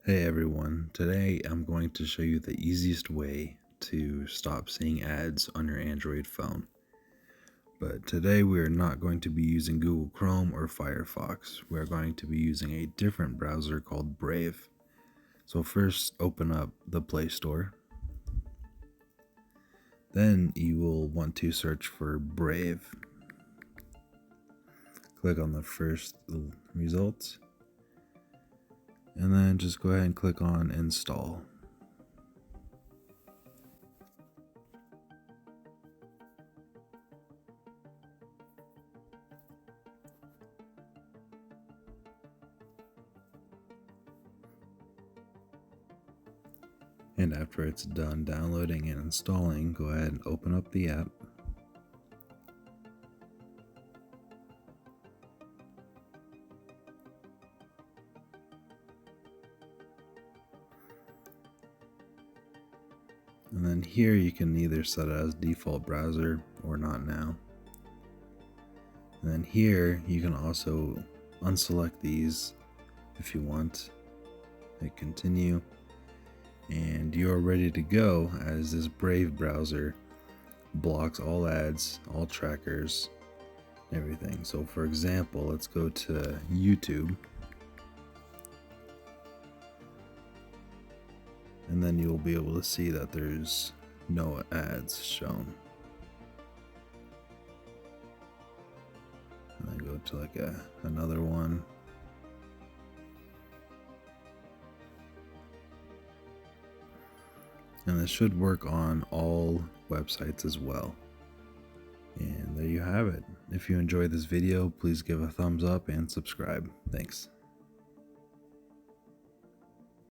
Hey everyone, today I'm going to show you the easiest way to stop seeing ads on your Android phone. But today we are not going to be using Google Chrome or Firefox. We're going to be using a different browser called Brave. So first open up the Play Store. Then you will want to search for Brave. Click on the first results. And then just go ahead and click on install. And after it's done downloading and installing, go ahead and open up the app. And then here you can either set it as default browser or not now. And then here you can also unselect these if you want. Hit continue. And you're ready to go, as this Brave browser blocks all ads, all trackers, everything. So for example, let's go to YouTube. And then you'll be able to see that there's no ads shown. And then go to like another one. And this should work on all websites as well. And there you have it. If you enjoyed this video, please give a thumbs up and subscribe. Thanks.